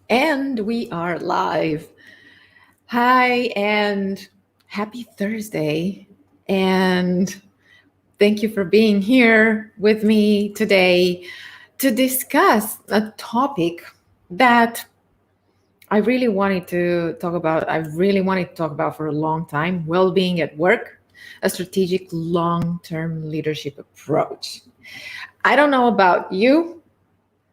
And we are live. Hi, and happy Thursday. And thank you for being here with me today to discuss a topic that I really wanted to talk about. I really wanted to talk about for a long time: well being at work, a strategic long term leadership approach. I don't know about you,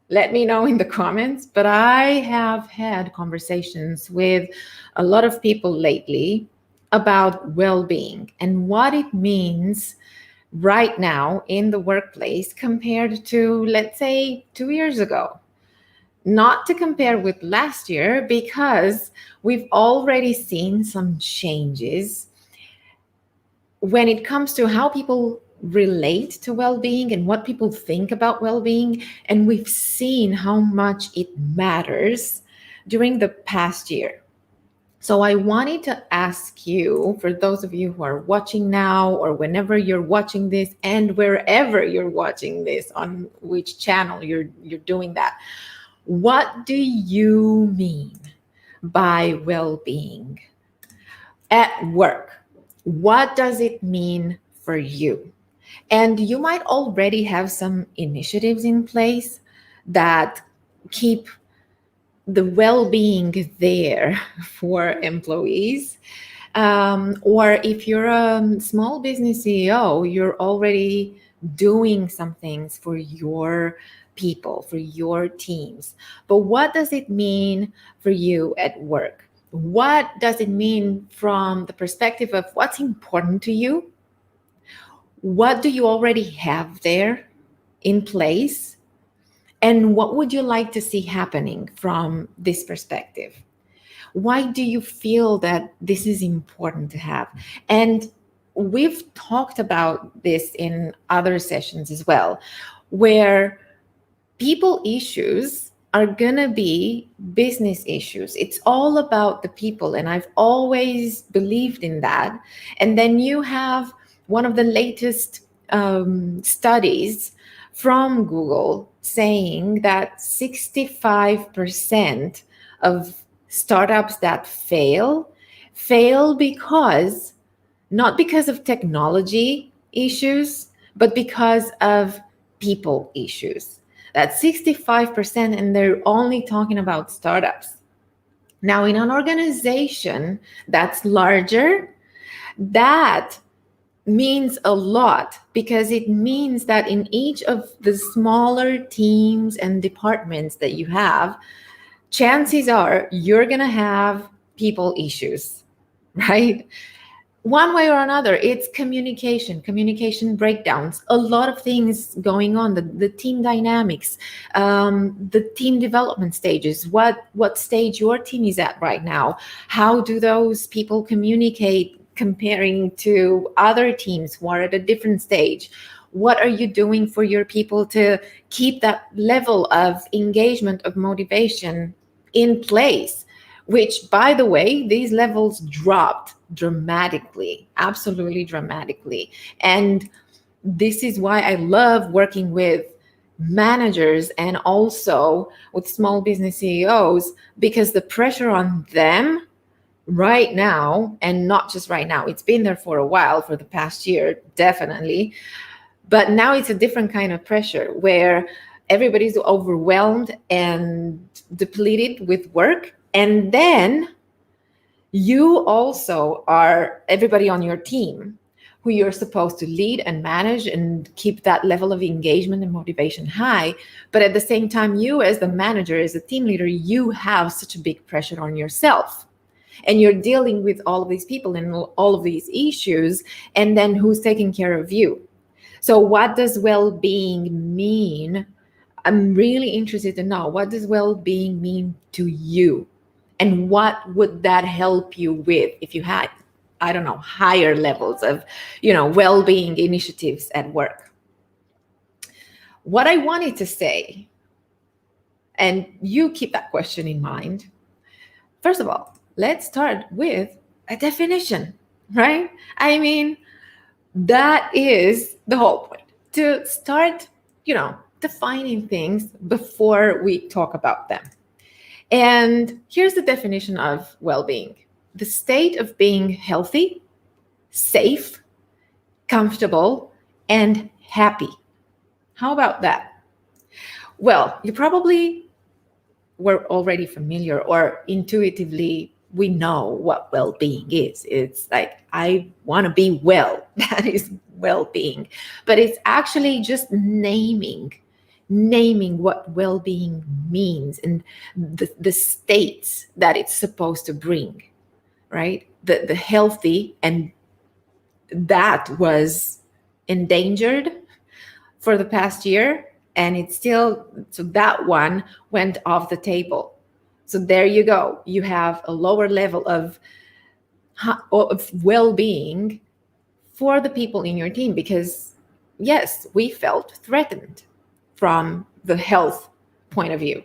let me know in the comments. But I have had conversations with a lot of people lately about well being and what it means right now in the workplace compared to, let's say, 2 years ago. Not to compare with last year, because we've already seen some changes when it comes to how people relate to well-being and what people think about well-being, and we've seen how much it matters during the past year. So I wanted to ask you, for those of you who are watching now or whenever you're watching this and wherever you're watching this, on which channel you're doing that, what do you mean by well-being at work? What does it mean for you? And you might already have some initiatives in place that keep the well being there for employees. Or if you're a small business CEO, you're already doing some things for your people, for your teams. But what does it mean for you at work? What does it mean from the perspective of what's important to you? What do you already have there in place? And what would you like to see happening from this perspective? Why do you feel that this is important to have? And we've talked about this in other sessions as well, where people issues are going to be business issues. It's all about the people. And I've always believed in that. And then you have one of the latest studies from Google saying that 65% of startups that fail because, not because of technology issues, but because of people issues. That's 65%, and they're only talking about startups. Now, in an organization that's larger, that means a lot, because it means that in each of the smaller teams and departments that you have, chances are you're going to have people issues, right? One way or another, it's communication breakdowns, a lot of things going on, the team dynamics, the team development stages, what stage your team is at right now, how do those people communicate comparing to other teams who are at a different stage, what are you doing for your people to keep that level of engagement, of motivation in place, which, by the way, these levels dropped dramatically, absolutely dramatically. And this is why I love working with managers and also with small business CEOs, because the pressure on them right now, and not just right now, it's been there for a while, for the past year, definitely. But now it's a different kind of pressure where everybody's overwhelmed and depleted with work. And then you also are everybody on your team who you're supposed to lead and manage and keep that level of engagement and motivation high. But at the same time, you as the manager, as a team leader, you have such a big pressure on yourself. And you're dealing with all of these people and all of these issues. And then who's taking care of you? So what does well-being mean? I'm really interested to know, what does well-being mean to you? And what would that help you with if you had, I don't know, higher levels of, well-being initiatives at work? What I wanted to say, and you keep that question in mind, first of all, let's start with a definition, right? I mean, that is the whole point, to start, defining things before we talk about them. And here's the definition of well-being: the state of being healthy, safe, comfortable, and happy. How about that? Well, you probably were already familiar, or intuitively we know what well-being is. It's like, I want to be well. That is well-being. But it's actually just naming what well-being means, and the states that it's supposed to bring, right? The healthy, and that was endangered for the past year, and it's still, so that one went off the table. So there you go, you have a lower level of well-being for the people in your team, because yes, we felt threatened from the health point of view.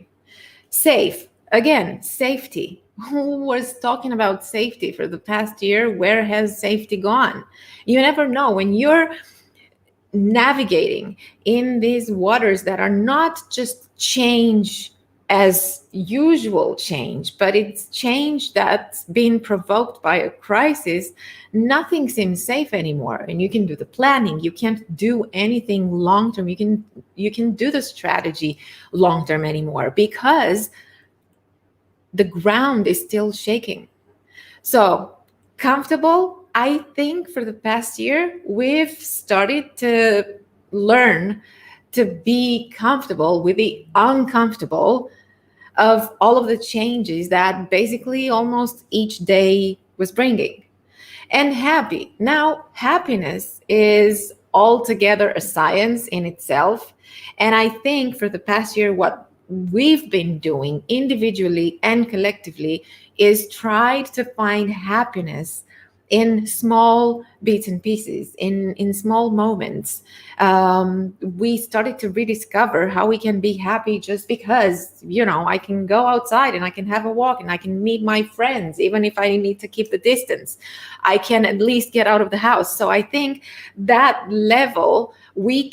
Safe, again, safety. Who was talking about safety for the past year? Where has safety gone? You never know when you're navigating in these waters that are not just change as usual change, but it's change that's been provoked by a crisis. Nothing seems safe anymore, and you can do the planning, you can't do anything long term, you can do the strategy long term anymore, because the ground is still shaking. So, comfortable, I think for the past year, we've started to learn to be comfortable with the uncomfortable of all of the changes that basically almost each day was bringing. And happy. Now, happiness is altogether a science in itself. And I think for the past year, what we've been doing individually and collectively is tried to find happiness in small bits and pieces, in small moments. We started to rediscover how we can be happy just because, I can go outside and I can have a walk and I can meet my friends, even if I need to keep the distance. I can at least get out of the house. So I think that level we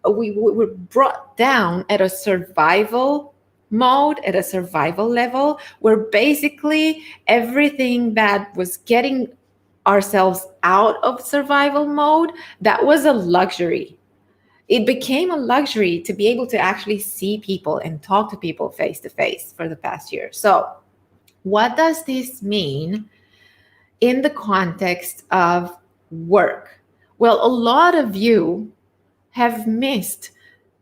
were brought down at a survival mode, at a survival level, where basically everything that was getting ourselves out of survival mode, that was a luxury. It became a luxury to be able to actually see people and talk to people face to face for the past year. So what does this mean in the context of work? Well, a lot of you have missed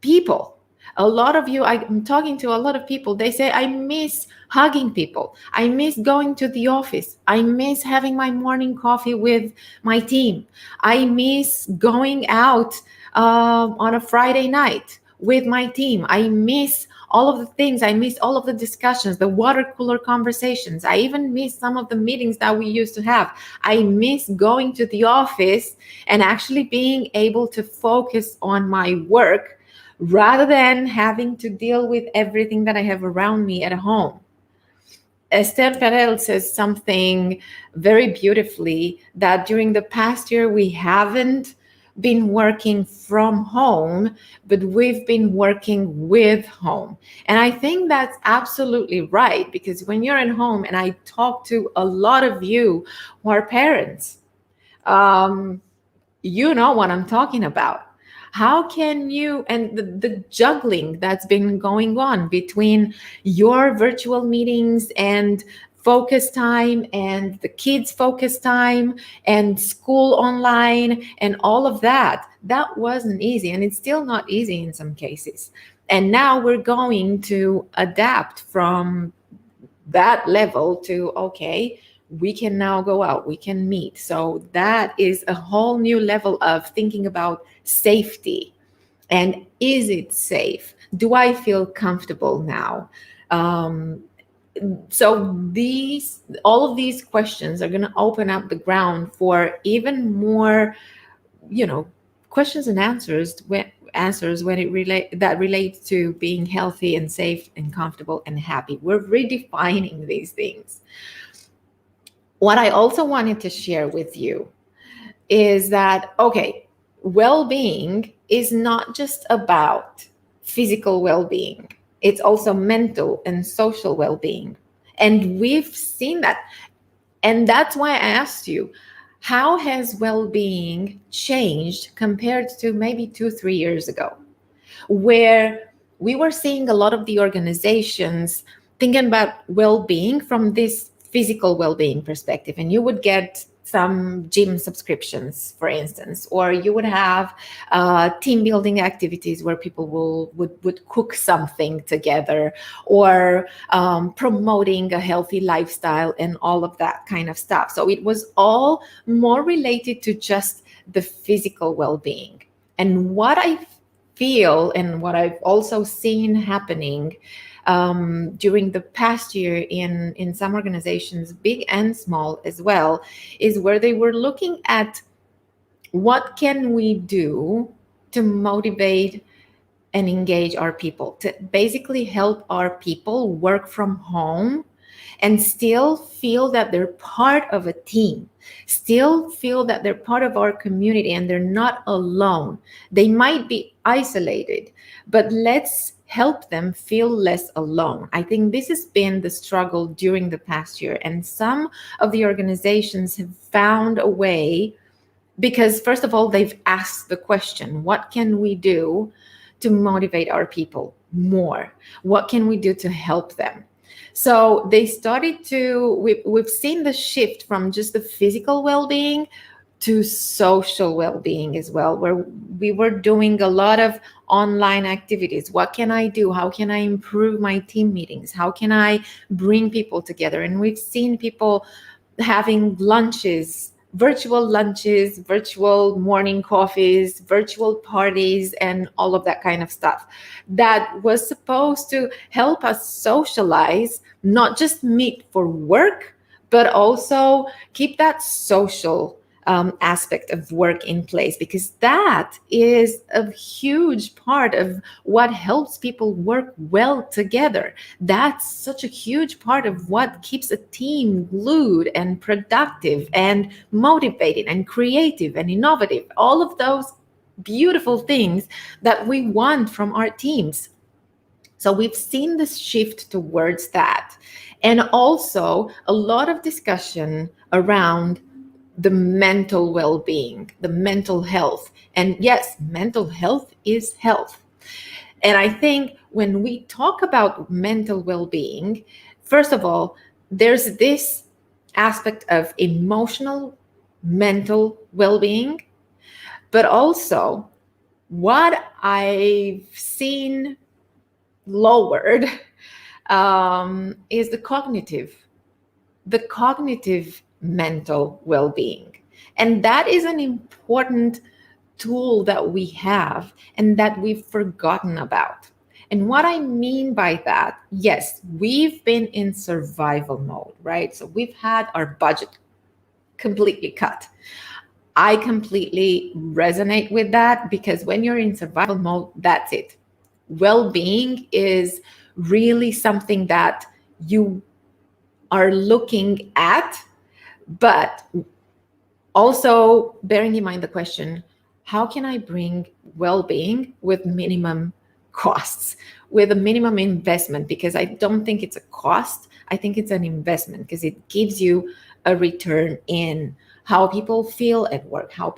people. A lot of you, I'm talking to a lot of people, they say, I miss hugging people. I miss going to the office. I miss having my morning coffee with my team. I miss going out on a Friday night with my team. I miss all of the things. I miss all of the discussions, the water cooler conversations. I even miss some of the meetings that we used to have. I miss going to the office and actually being able to focus on my work rather than having to deal with everything that I have around me at home. Esther Perel says something very beautifully, that during the past year, we haven't been working from home, but we've been working with home. And I think that's absolutely right, because when you're at home, and I talk to a lot of you who are parents, you know what I'm talking about. How can you, and the juggling that's been going on between your virtual meetings and focus time and the kids focus time and school online and all of that, that wasn't easy, and it's still not easy in some cases. And now we're going to adapt from that level to, okay, we can now go out, we can meet. So that is a whole new level of thinking about safety. And is it safe? Do I feel comfortable now? So all of these questions are going to open up the ground for even more, questions and answers when it relates to being healthy and safe and comfortable and happy. We're redefining these things. What I also wanted to share with you is that, okay, well-being is not just about physical well-being. It's also mental and social well-being. And we've seen that. And that's why I asked you, how has well-being changed compared to maybe 2, 3 years ago, where we were seeing a lot of the organizations thinking about well-being from this physical well-being perspective, and you would get some gym subscriptions, for instance, or you would have team building activities where people would cook something together, or promoting a healthy lifestyle and all of that kind of stuff. So it was all more related to just the physical well-being. And what I feel, and what I've also seen happening during the past year in some organizations, big and small as well, is where they were looking at what can we do to motivate and engage our people, to basically help our people work from home and still feel that they're part of a team, still feel that they're part of our community and they're not alone. They might be isolated, but let's help them feel less alone. I think this has been the struggle during the past year. And some of the organizations have found a way, because first of all, they've asked the question, what can we do to motivate our people more? What can we do to help them? So they started to, we've seen the shift from just the physical well-being to social well-being as well, where we were doing a lot of online activities. What can I do? How can I improve my team meetings? How can I bring people together? And we've seen people having lunches, virtual morning coffees, virtual parties, and all of that kind of stuff that was supposed to help us socialize, not just meet for work, but also keep that social aspect of work in place, because that is a huge part of what helps people work well together. That's such a huge part of what keeps a team glued and productive and motivated and creative and innovative. All of those beautiful things that we want from our teams. So we've seen this shift towards that. And also a lot of discussion around the mental well-being, the mental health. And yes, mental health is health. And I think when we talk about mental well-being, first of all, there's this aspect of emotional, mental well-being, but also what I've seen lowered is the cognitive mental well-being. And that is an important tool that we have and that we've forgotten about. And what I mean by that, yes, we've been in survival mode, right? So we've had our budget completely cut. I completely resonate with that, because when you're in survival mode, that's it. Well-being is really something that you are looking at, but also bearing in mind the question, how can I bring well-being with minimum costs, with a minimum investment? Because I don't think it's a cost. I think it's an investment, because it gives you a return in how people feel at work, how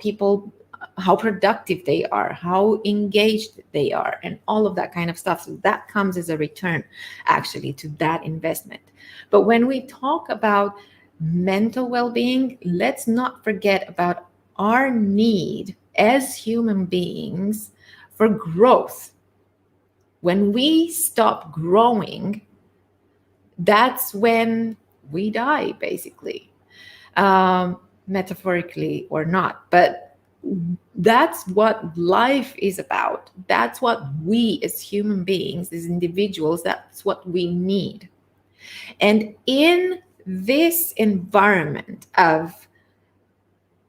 productive they are, how engaged they are, and all of that kind of stuff. So that comes as a return actually to that investment. But when we talk about mental well-being, let's not forget about our need as human beings for growth. When we stop growing, that's when we die, basically, metaphorically or not. But that's what life is about. That's what we as human beings, as individuals, that's what we need. And in this environment of,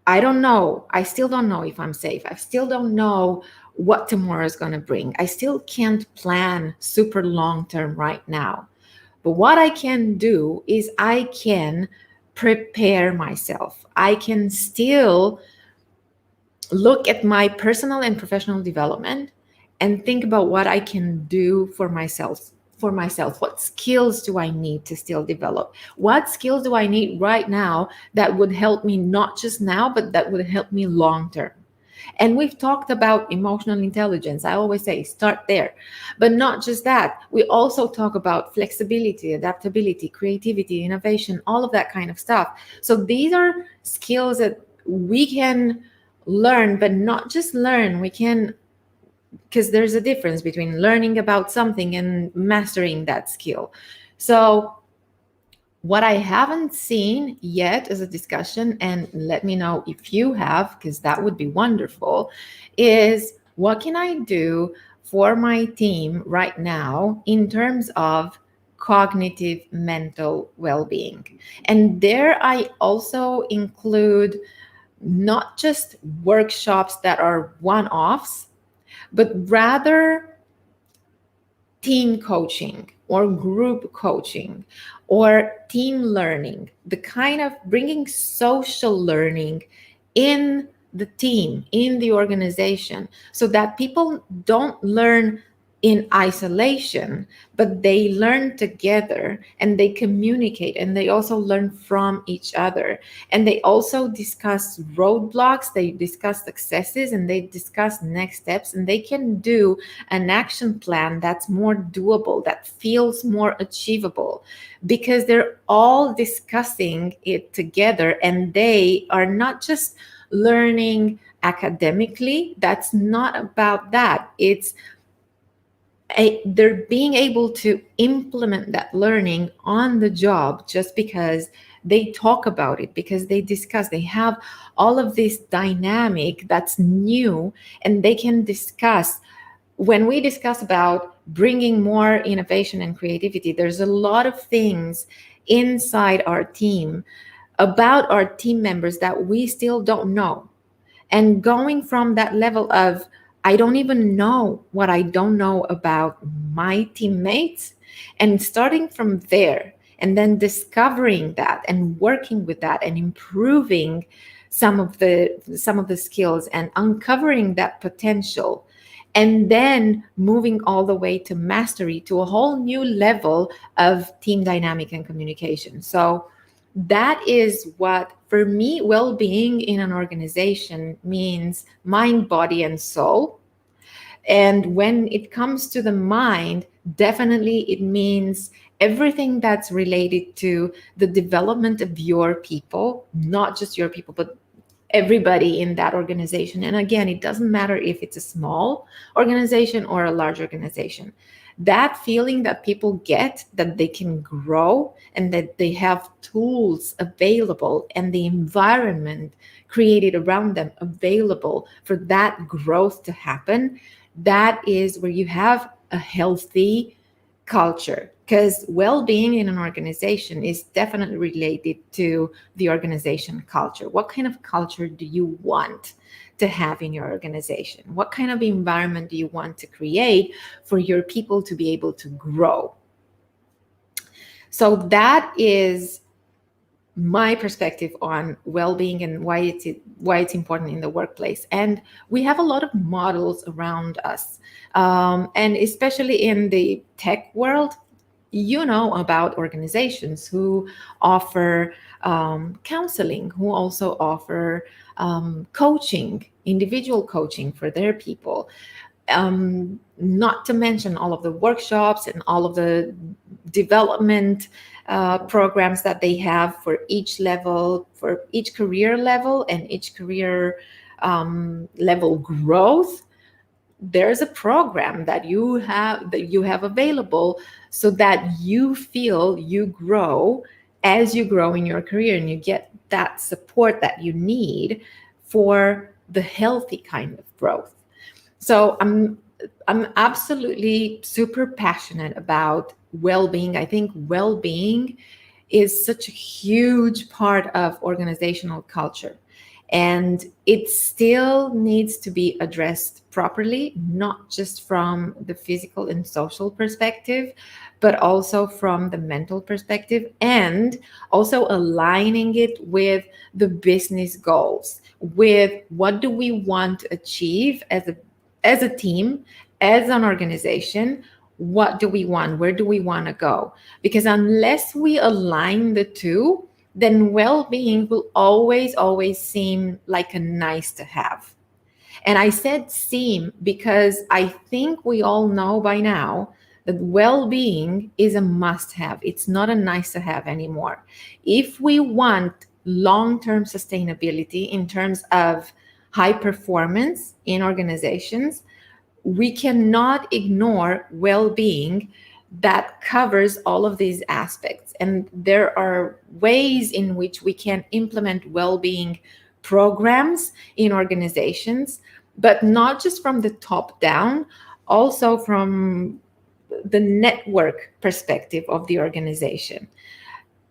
I don't know, I still don't know if I'm safe, I still don't know what tomorrow is going to bring, I still can't plan super long term right now. But what I can do is I can prepare myself. I can still look at my personal and professional development and think about what I can do for myself for myself? What skills do I need to still develop? What skills do I need right now that would help me not just now, but that would help me long term? And we've talked about emotional intelligence. I always say start there. But not just that, we also talk about flexibility, adaptability, creativity, innovation, all of that kind of stuff. So these are skills that we can learn, but not just learn. We can, because there's a difference between learning about something and mastering that skill. So what I haven't seen yet as a discussion, and let me know if you have, because that would be wonderful, is what can I do for my team right now in terms of cognitive mental well-being? And there I also include not just workshops that are one-offs, but rather team coaching or group coaching or team learning, the kind of bringing social learning in the team, in the organization, so that people don't learn in isolation, but they learn together and they communicate and they also learn from each other. And they also discuss roadblocks, they discuss successes, and they discuss next steps, and they can do an action plan that's more doable, that feels more achievable, because they're all discussing it together and they are not just learning academically. That's not about that. It's they're being able to implement that learning on the job just because they talk about it, because they discuss, they have all of this dynamic that's new, and they can discuss. When we discuss about bringing more innovation and creativity, there's a lot of things inside our team, about our team members, that we still don't know. And going from that level of, I don't even know what I don't know about my teammates, and starting from there, and then discovering that and working with that and improving some of the skills and uncovering that potential, and then moving all the way to mastery, to a whole new level of team dynamic and communication. So that is what, for me, well-being in an organization means: mind, body, and soul. And when it comes to the mind, definitely it means everything that's related to the development of your people, not just your people, but everybody in that organization. And again, it doesn't matter if it's a small organization or a large organization. That feeling that people get, that they can grow and that they have tools available and the environment created around them available for that growth to happen, that is where you have a healthy culture. Because well-being in an organization is definitely related to the organization culture. What kind of culture do you want to have in your organization? What kind of environment do you want to create for your people to be able to grow? So that is my perspective on well-being and why it's important in the workplace. And we have a lot of models around us, and especially in the tech world, you know about organizations who offer counseling, who also offer coaching, individual coaching for their people. Not to mention all of the workshops and all of the development programs that they have for each level, for each career level and each career level growth. There's a program that you have available so that you feel you grow as you grow in your career, and you get that support that you need for the healthy kind of growth. So I'm absolutely super passionate about well-being. I think well-being is such a huge part of organizational culture. And it still needs to be addressed properly, not just from the physical and social perspective, but also from the mental perspective, and also aligning it with the business goals, with what do we want to achieve as a team, as an organization, What do we want? Where do we want to go? Because unless we align the two, then well-being will always seem like a nice to have. And I said seem because I think we all know by now that well being is a must have. It's not a nice to have anymore. If we want long term sustainability in terms of high performance in organizations, we cannot ignore well being that covers all of these aspects. And there are ways in which we can implement well being programs in organizations, but not just from the top down, also from the network perspective of the organization,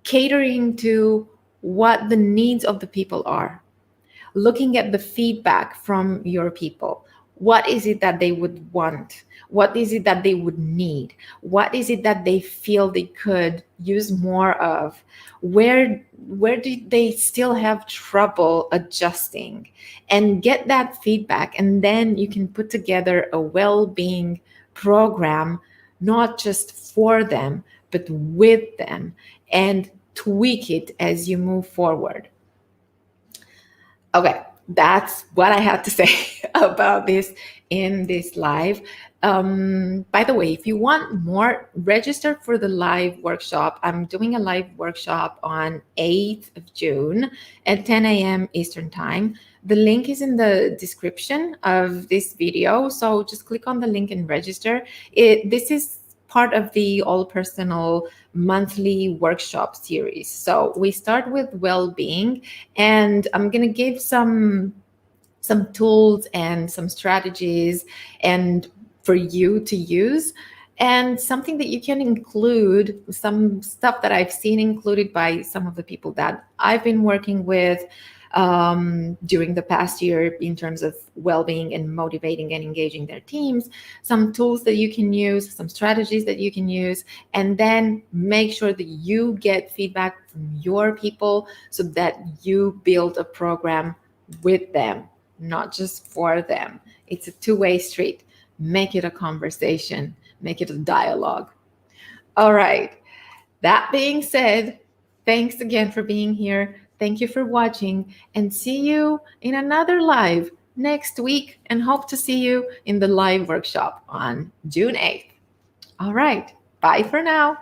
catering to what the needs of the people are, looking at the feedback from your people. What is it that they would want? What is it that they would need? What is it that they feel they could use more of? Where do they still have trouble adjusting? And get that feedback, and then you can put together a well-being program, not just for them, but with them, and tweak it as you move forward. Okay, that's what I had to say about this in this live. By the way, if you want more, register for the live workshop. I'm doing a live workshop on 8th of June at 10 a.m. Eastern Time. The link is in the description of this video, so just click on the link and register. This is part of the All Personal monthly workshop series. So we start with well-being, and I'm going to give some tools and some strategies and for you to use, and something that you can include, some stuff that I've seen included by some of the people that I've been working with during the past year in terms of well-being and motivating and engaging their teams, some tools that you can use, some strategies that you can use, and then make sure that you get feedback from your people so that you build a program with them, not just for them. It's a two-way street. Make it a conversation, make it a dialogue. All right. That being said, thanks again for being here. Thank you for watching, and see you in another live next week, and hope to see you in the live workshop on June 8th. All right. Bye for now.